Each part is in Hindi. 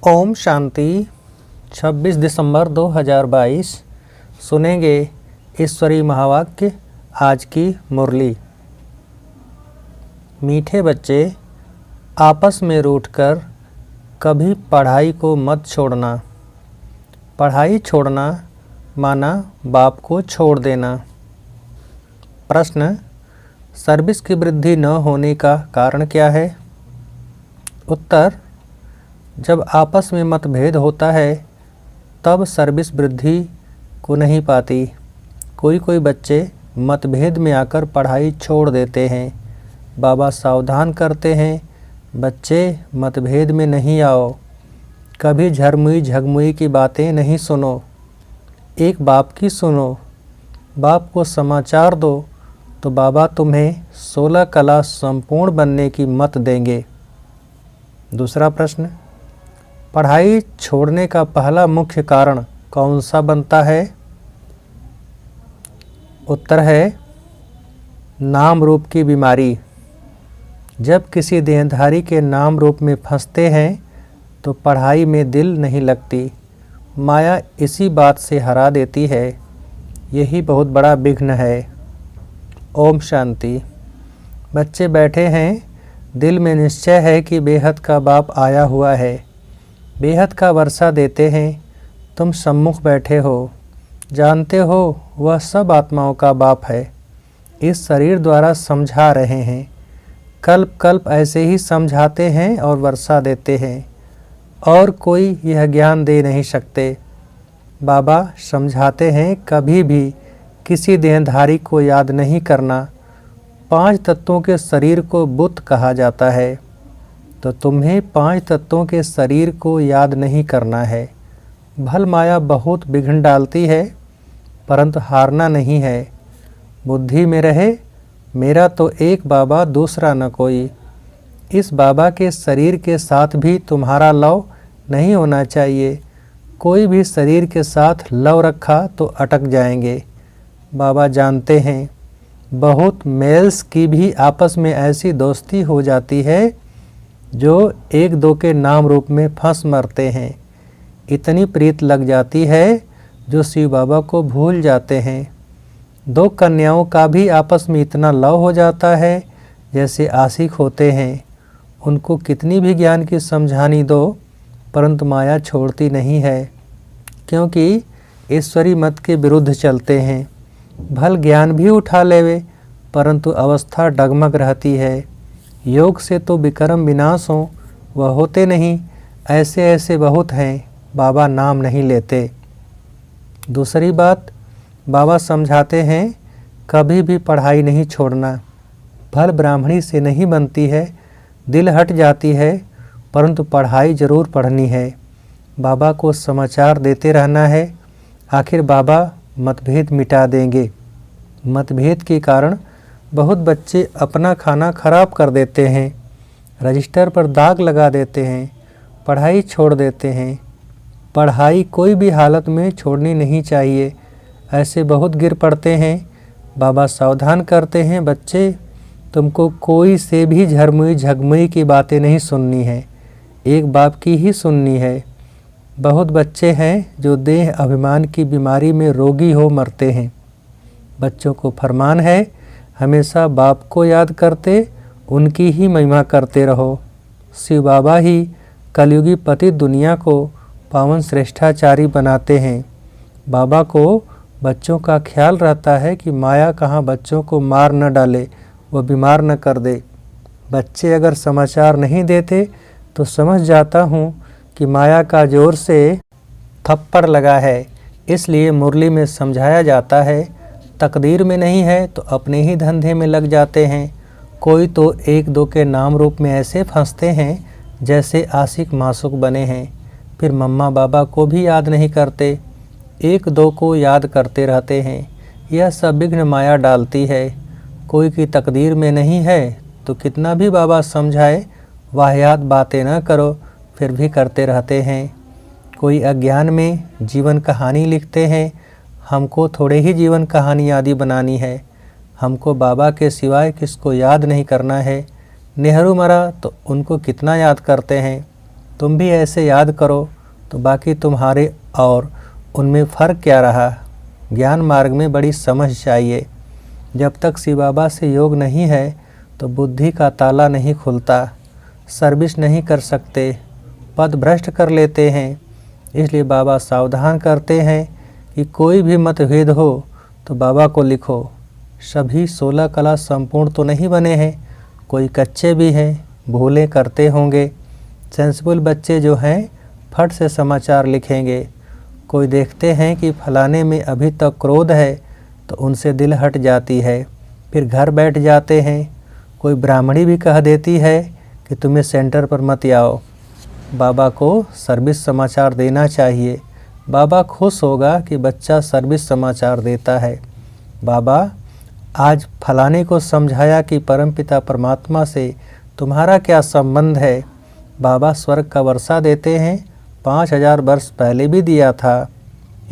ओम शांति। 26 दिसंबर 2022 सुनेंगे ईश्वरी महावाक्य। आज की मुरली। मीठे बच्चे, आपस में रूठकर कभी पढ़ाई को मत छोड़ना। पढ़ाई छोड़ना माना बाप को छोड़ देना। प्रश्न: सर्विस की वृद्धि न होने का कारण क्या है? उत्तर: जब आपस में मतभेद होता है तब सर्विस वृद्धि को नहीं पाती। कोई बच्चे मतभेद में आकर पढ़ाई छोड़ देते हैं। बाबा सावधान करते हैं, बच्चे मतभेद में नहीं आओ, कभी झरमुई झगमुई की बातें नहीं सुनो, एक बाप की सुनो। बाप को समाचार दो तो बाबा तुम्हें 16 कला संपूर्ण बनने की मत देंगे। दूसरा प्रश्न: पढ़ाई छोड़ने का पहला मुख्य कारण कौन सा बनता है? उत्तर है नाम रूप की बीमारी। जब किसी देहधारी के नाम रूप में फंसते हैं तो पढ़ाई में दिल नहीं लगती। माया इसी बात से हरा देती है। यही बहुत बड़ा विघ्न है। ओम शांति। बच्चे बैठे हैं, दिल में निश्चय है कि बेहद का बाप आया हुआ है। बेहद का वर्षा देते हैं। तुम सम्मुख बैठे हो, जानते हो वह सब आत्माओं का बाप है। इस शरीर द्वारा समझा रहे हैं। कल्प कल्प ऐसे ही समझाते हैं और वर्षा देते हैं, और कोई यह ज्ञान दे नहीं सकते। बाबा समझाते हैं, कभी भी किसी देहधारी को याद नहीं करना। 5 तत्वों के शरीर को बुत कहा जाता है, तो तुम्हें 5 तत्वों के शरीर को याद नहीं करना है। भल माया बहुत विघ्न डालती है, परंतु हारना नहीं है। बुद्धि में रहे, मेरा तो एक बाबा दूसरा न कोई। इस बाबा के शरीर के साथ भी तुम्हारा लव नहीं होना चाहिए। कोई भी शरीर के साथ लव रखा तो अटक जाएंगे। बाबा जानते हैं, बहुत मेल्स की भी आपस में ऐसी दोस्ती हो जाती है जो एक दो के नाम रूप में फंस मरते हैं। इतनी प्रीत लग जाती है जो शिव बाबा को भूल जाते हैं। 2 कन्याओं का भी आपस में इतना लव हो जाता है जैसे आशिक होते हैं। उनको कितनी भी ज्ञान की समझानी दो, परंतु माया छोड़ती नहीं है, क्योंकि ईश्वरी मत के विरुद्ध चलते हैं। भल ज्ञान भी उठा लेवे, परंतु अवस्था डगमग रहती है। योग से तो विक्रम विनाश हो, वह होते नहीं। ऐसे ऐसे बहुत हैं, बाबा नाम नहीं लेते। दूसरी बात, बाबा समझाते हैं, कभी भी पढ़ाई नहीं छोड़ना। भल ब्राह्मणी से नहीं बनती है, दिल हट जाती है, परंतु पढ़ाई जरूर पढ़नी है। बाबा को समाचार देते रहना है। आखिर बाबा मतभेद मिटा देंगे। मतभेद के कारण बहुत बच्चे अपना खाना खराब कर देते हैं, रजिस्टर पर दाग लगा देते हैं, पढ़ाई छोड़ देते हैं। पढ़ाई कोई भी हालत में छोड़नी नहीं चाहिए। ऐसे बहुत गिर पड़ते हैं। बाबा सावधान करते हैं, बच्चे तुमको कोई से भी झरमुई झगमुई की बातें नहीं सुननी है, एक बाप की ही सुननी है। बहुत बच्चे हैं जो देह अभिमान की बीमारी में रोगी हो मरते हैं। बच्चों को फरमान है, हमेशा बाप को याद करते उनकी ही महिमा करते रहो। शिव बाबा ही कलयुगी पति दुनिया को पावन श्रेष्ठाचारी बनाते हैं। बाबा को बच्चों का ख्याल रहता है कि माया कहाँ बच्चों को मार न डाले, वो बीमार न कर दे। बच्चे अगर समाचार नहीं देते तो समझ जाता हूँ कि माया का जोर से थप्पड़ लगा है। इसलिए मुरली में समझाया जाता है, तकदीर में नहीं है तो अपने ही धंधे में लग जाते हैं। कोई तो 1-2 के नाम रूप में ऐसे फंसते हैं जैसे आशिक मासूक बने हैं। फिर मम्मा बाबा को भी याद नहीं करते, 1-2 को याद करते रहते हैं। यह सब विघ्न माया डालती है। कोई की तकदीर में नहीं है तो कितना भी बाबा समझाए, वाहियात बातें न करो, फिर भी करते रहते हैं। कोई अज्ञान में जीवन कहानी लिखते हैं। हमको थोड़े ही जीवन कहानी आदि बनानी है। हमको बाबा के सिवाय किसको याद नहीं करना है। नेहरू मरा तो उनको कितना याद करते हैं। तुम भी ऐसे याद करो तो बाकी तुम्हारे और उनमें फ़र्क क्या रहा। ज्ञान मार्ग में बड़ी समझ चाहिए। जब तक शिव बाबा से योग नहीं है तो बुद्धि का ताला नहीं खुलता। सर्विस नहीं कर सकते, पद भ्रष्ट कर लेते हैं। इसलिए बाबा सावधान करते हैं कि कोई भी मतभेद हो तो बाबा को लिखो। सभी 16 कला संपूर्ण तो नहीं बने हैं, कोई कच्चे भी हैं, भूलें करते होंगे। सेंसिबल बच्चे जो हैं फट से समाचार लिखेंगे। कोई देखते हैं कि फलाने में अभी तक क्रोध है तो उनसे दिल हट जाती है, फिर घर बैठ जाते हैं। कोई ब्राह्मणी भी कह देती है कि तुम्हें सेंटर पर मत आओ। बाबा को सर्विस समाचार देना चाहिए। बाबा खुश होगा कि बच्चा सर्विस समाचार देता है। बाबा आज फलाने को समझाया कि परमपिता परमात्मा से तुम्हारा क्या संबंध है। बाबा स्वर्ग का वर्षा देते हैं, 5000 वर्ष पहले भी दिया था।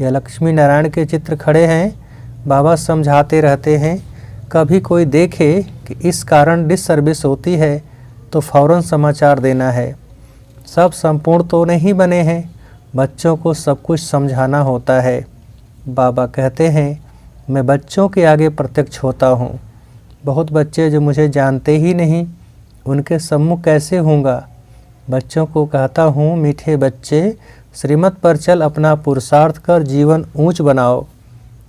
यह लक्ष्मी नारायण के चित्र खड़े हैं। बाबा समझाते रहते हैं। कभी कोई देखे कि इस कारण डिससर्विस होती है तो फौरन समाचार देना है। सब संपूर्ण तो नहीं बने हैं, बच्चों को सब कुछ समझाना होता है। बाबा कहते हैं मैं बच्चों के आगे प्रत्यक्ष होता हूँ। बहुत बच्चे जो मुझे जानते ही नहीं, उनके सम्मुख कैसे होऊंगा। बच्चों को कहता हूँ मीठे बच्चे, श्रीमत पर चल, अपना पुरुषार्थ कर जीवन ऊंच बनाओ।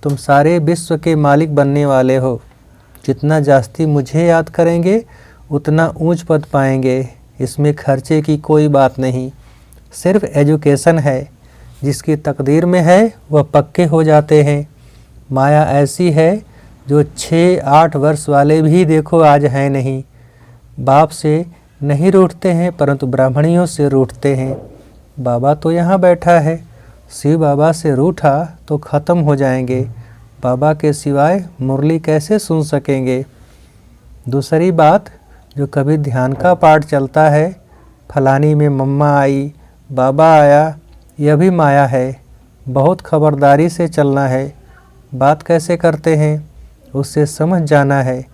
तुम सारे विश्व के मालिक बनने वाले हो। जितना जास्ती मुझे याद करेंगे उतना ऊंच पद पाएंगे। इसमें खर्चे की कोई बात नहीं, सिर्फ एजुकेशन है। जिसकी तकदीर में है वह पक्के हो जाते हैं। माया ऐसी है जो 6-8 वर्ष वाले भी देखो आज हैं नहीं। बाप से नहीं रूठते हैं परंतु ब्राह्मणियों से रूठते हैं। बाबा तो यहाँ बैठा है, शिव बाबा से रूठा तो ख़त्म हो जाएंगे। बाबा के सिवाय मुरली कैसे सुन सकेंगे। दूसरी बात, जो कभी ध्यान का पाठ चलता है, फलानी में मम्मा आई, बाबा आया, यह भी माया है। बहुत खबरदारी से चलना है। बात कैसे करते हैं उससे समझ जाना है।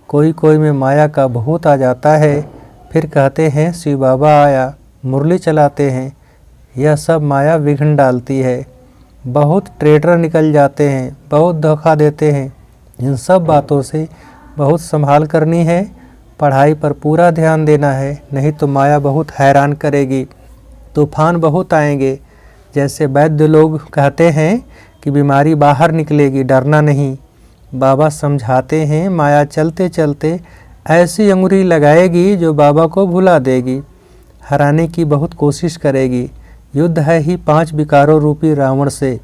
कोई कोई में माया का भूत आ जाता है, फिर कहते हैं शिव बाबा आया, मुरली चलाते हैं। यह सब माया विघ्न डालती है। बहुत ट्रेडर निकल जाते हैं, बहुत धोखा देते हैं। इन सब बातों से बहुत संभाल करनी है। पढ़ाई पर पूरा ध्यान देना है, नहीं तो माया बहुत हैरान करेगी। तूफान बहुत आएंगे। जैसे वैद्य लोग कहते हैं कि बीमारी बाहर निकलेगी, डरना नहीं। बाबा समझाते हैं माया चलते चलते ऐसी अंगुरी लगाएगी जो बाबा को भुला देगी, हराने की बहुत कोशिश करेगी। युद्ध है ही 5 विकारों रूपी रावण से।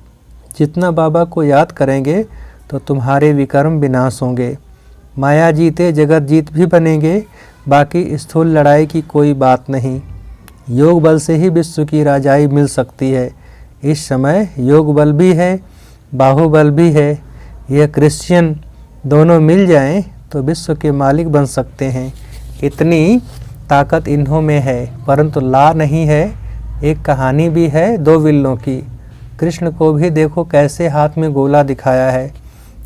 जितना बाबा को याद करेंगे तो तुम्हारे विकर्म विनाश होंगे। माया जीते जगत जीत भी बनेंगे। बाकी स्थूल लड़ाई की कोई बात नहीं। योग बल से ही विश्व की राजाई मिल सकती है। इस समय योग बल भी है, बाहुबल भी है। यह क्रिश्चियन दोनों मिल जाएं तो विश्व के मालिक बन सकते हैं। इतनी ताकत इन्हों में है, परंतु ला नहीं है। एक कहानी भी है 2 बिल्लों की। कृष्ण को भी देखो कैसे हाथ में गोला दिखाया है।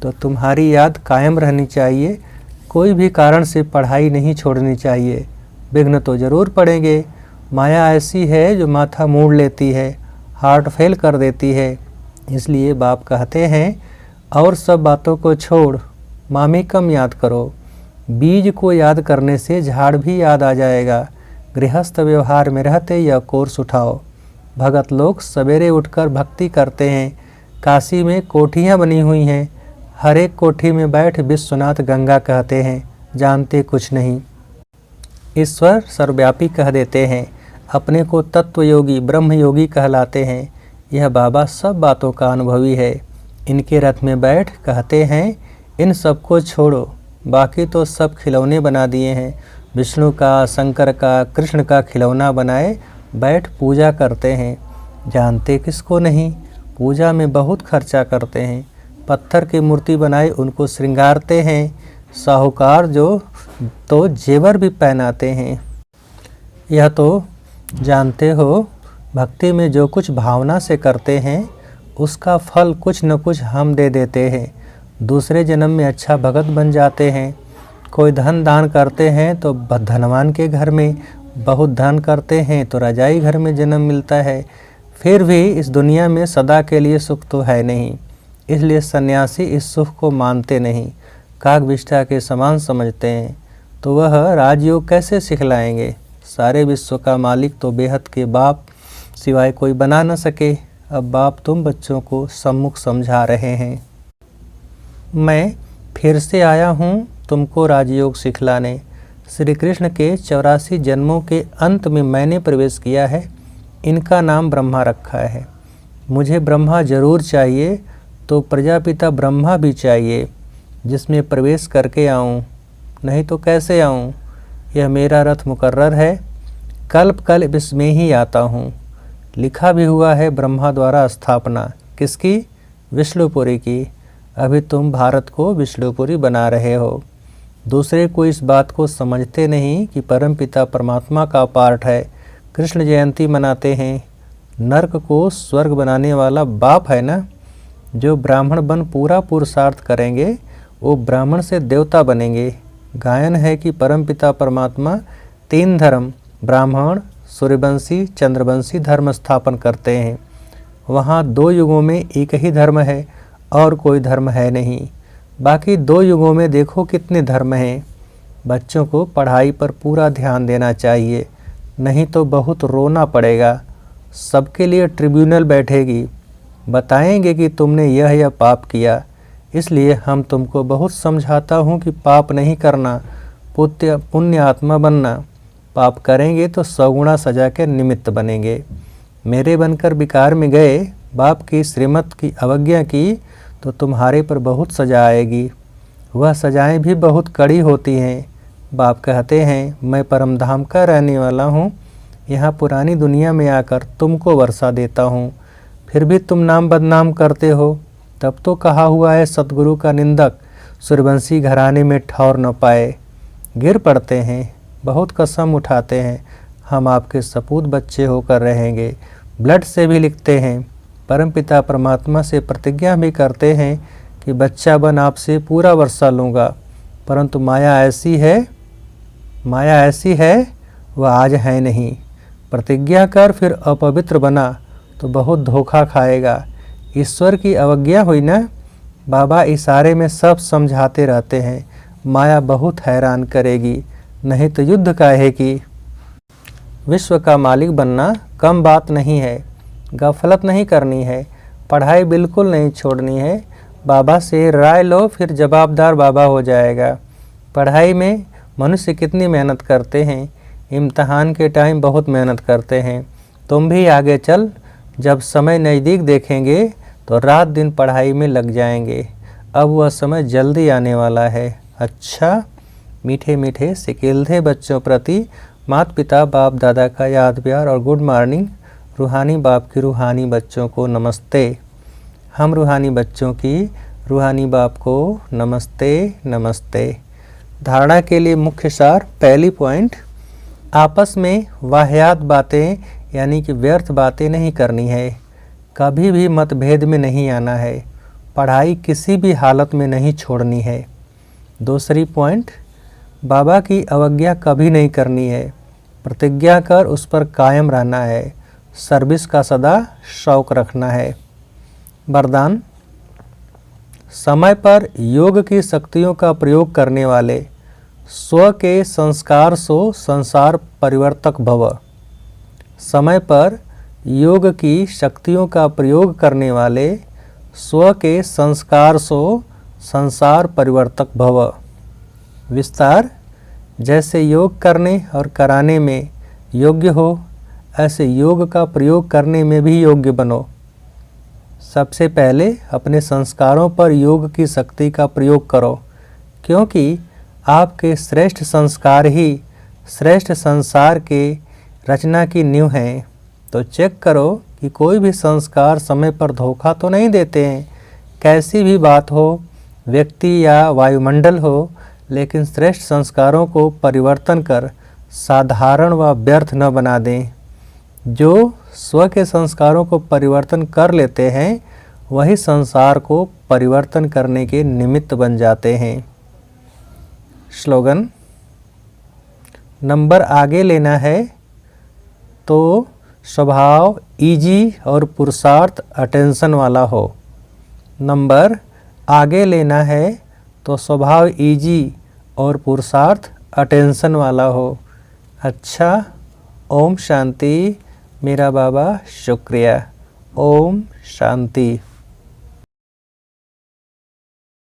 तो तुम्हारी याद कायम रहनी चाहिए। कोई भी कारण से पढ़ाई नहीं छोड़नी चाहिए। विघ्न तो ज़रूर पड़ेंगे। माया ऐसी है जो माथा मोड़ लेती है, हार्ट फेल कर देती है। इसलिए बाप कहते हैं और सब बातों को छोड़, मामी कम याद करो। बीज को याद करने से झाड़ भी याद आ जाएगा। गृहस्थ व्यवहार में रहते यह कोर्स उठाओ। भगत लोग सवेरे उठकर भक्ति करते हैं। काशी में कोठियाँ बनी हुई हैं। हर एक कोठी में बैठ विश्वनाथ गंगा कहते हैं, जानते कुछ नहीं। ईश्वर सर्वव्यापी कह देते हैं। अपने को तत्व योगी ब्रह्म योगी कहलाते हैं। यह बाबा सब बातों का अनुभवी है। इनके रथ में बैठ कहते हैं इन सबको छोड़ो, बाकी तो सब खिलौने बना दिए हैं। विष्णु का, शंकर का, कृष्ण का खिलौना बनाए बैठ पूजा करते हैं। जानते किसको नहीं, पूजा में बहुत खर्चा करते हैं। पत्थर की मूर्ति बनाए उनको श्रृंगारते हैं। साहूकार जो तो जेवर भी पहनाते हैं। यह तो जानते हो, भक्ति में जो कुछ भावना से करते हैं उसका फल कुछ न कुछ हम दे देते हैं। दूसरे जन्म में अच्छा भगत बन जाते हैं। कोई धन दान करते हैं तो धनवान के घर में, बहुत धन करते हैं तो रजाई घर में जन्म मिलता है, फिर भी इस दुनिया में सदा के लिए सुख तो है नहीं, इसलिए सन्यासी इस सुख को मानते नहीं, काकविष्ठा के समान समझते हैं। तो वह राजयोग कैसे सिखलाएंगे? सारे विश्व का मालिक तो बेहद के बाप सिवाय कोई बना न सके। अब बाप तुम बच्चों को सम्मुख समझा रहे हैं। मैं फिर से आया हूँ तुमको राजयोग सिखलाने। श्री कृष्ण के 84 जन्मों के अंत में मैंने प्रवेश किया है। इनका नाम ब्रह्मा रखा है। मुझे ब्रह्मा जरूर चाहिए तो प्रजापिता ब्रह्मा भी चाहिए, जिसमें प्रवेश करके आऊँ, नहीं तो कैसे आऊँ? यह मेरा रथ मुकर्रर है, कल्प कल्प इसमें ही आता हूँ। लिखा भी हुआ है ब्रह्मा द्वारा स्थापना किसकी? विष्णुपुरी की। अभी तुम भारत को विष्णुपुरी बना रहे हो। दूसरे को इस बात को समझते नहीं कि परमपिता परमात्मा का पार्ट है। कृष्ण जयंती मनाते हैं। नरक को स्वर्ग बनाने वाला बाप है ना। जो ब्राह्मण बन पूरा पुरुषार्थ करेंगे वो ब्राह्मण से देवता बनेंगे। गायन है कि परमपिता परमात्मा 3 धर्म ब्राह्मण, सूर्यवंशी, चंद्रवंशी धर्म स्थापन करते हैं। वहाँ 2 युगों में एक ही धर्म है और कोई धर्म है नहीं। बाकी 2 युगों में देखो कितने धर्म हैं। बच्चों को पढ़ाई पर पूरा ध्यान देना चाहिए, नहीं तो बहुत रोना पड़ेगा। सबके लिए ट्रिब्यूनल बैठेगी, बताएंगे कि तुमने यह पाप किया, इसलिए हम तुमको बहुत समझाता हूँ कि पाप नहीं करना, पुण्य आत्मा बनना। पाप करेंगे तो 100 गुना सजा के निमित्त बनेंगे। मेरे बनकर विकार में गए, बाप की श्रीमत की अवज्ञा की तो तुम्हारे पर बहुत सजा आएगी। वह सजाएं भी बहुत कड़ी होती हैं। बाप कहते हैं मैं परमधाम का रहने वाला हूँ, यहाँ पुरानी दुनिया में आकर तुमको वर्षा देता हूँ, फिर भी तुम नाम बदनाम करते हो। तब तो कहा हुआ है सतगुरु का निंदक सूर्यवंशी घराने में ठौर न पाए। गिर पड़ते हैं, बहुत कसम उठाते हैं, हम आपके सपूत बच्चे होकर रहेंगे। ब्लड से भी लिखते हैं, परमपिता परमात्मा से प्रतिज्ञा भी करते हैं कि बच्चा बन आपसे पूरा वर्षा लूँगा, परंतु माया ऐसी है वह आज है नहीं। प्रतिज्ञा कर फिर अपवित्र बना तो बहुत धोखा खाएगा। ईश्वर की अवज्ञा हुई ना। बाबा इशारे में सब समझाते रहते हैं, माया बहुत हैरान करेगी, नहीं तो युद्ध काहे की। विश्व का मालिक बनना कम बात नहीं है। गफलत नहीं करनी है, पढ़ाई बिल्कुल नहीं छोड़नी है। बाबा से राय लो, फिर जवाबदार बाबा हो जाएगा। पढ़ाई में मनुष्य कितनी मेहनत करते हैं, इम्तहान के टाइम बहुत मेहनत करते हैं। तुम भी आगे चल, जब समय नज़दीक देखेंगे तो रात दिन पढ़ाई में लग जाएंगे। अब वह समय जल्दी आने वाला है। अच्छा, मीठे मीठे सिकिलधे बच्चों प्रति माता पिता बाप दादा का याद प्यार और गुड मॉर्निंग। रूहानी बाप की रूहानी बच्चों को नमस्ते। हम रूहानी बच्चों की रूहानी बाप को नमस्ते नमस्ते। धारणा के लिए मुख्य सार। पहली पॉइंट, आपस में वाहियात बातें यानी कि व्यर्थ बातें नहीं करनी है। कभी भी मतभेद में नहीं आना है। पढ़ाई किसी भी हालत में नहीं छोड़नी है। दूसरी पॉइंट, बाबा की अवज्ञा कभी नहीं करनी है। प्रतिज्ञा कर उस पर कायम रहना है। सर्विस का सदा शौक रखना है। वरदान, समय पर योग की शक्तियों का प्रयोग करने वाले स्व के संस्कार सो संसार परिवर्तक भव। समय पर योग की शक्तियों का प्रयोग करने वाले स्व के संस्कार सो संसार परिवर्तक भव। विस्तार, जैसे योग करने और कराने में योग्य हो, ऐसे योग का प्रयोग करने में भी योग्य बनो। सबसे पहले अपने संस्कारों पर योग की शक्ति का प्रयोग करो, क्योंकि आपके श्रेष्ठ संस्कार ही श्रेष्ठ संसार के रचना की नींव हैं। तो चेक करो कि कोई भी संस्कार समय पर धोखा तो नहीं देते हैं। कैसी भी बात हो, व्यक्ति या वायुमंडल हो, लेकिन श्रेष्ठ संस्कारों को परिवर्तन कर साधारण व व्यर्थ न बना दें। जो स्व के संस्कारों को परिवर्तन कर लेते हैं, वही संसार को परिवर्तन करने के निमित्त बन जाते हैं। स्लोगन, नंबर आगे लेना है तो स्वभाव इजी और पुरुषार्थ अटेंशन वाला हो। नंबर आगे लेना है तो स्वभाव इजी और पुरुषार्थ अटेंशन वाला हो। अच्छा, ओम शांति। मेरा बाबा शुक्रिया। ओम शांति।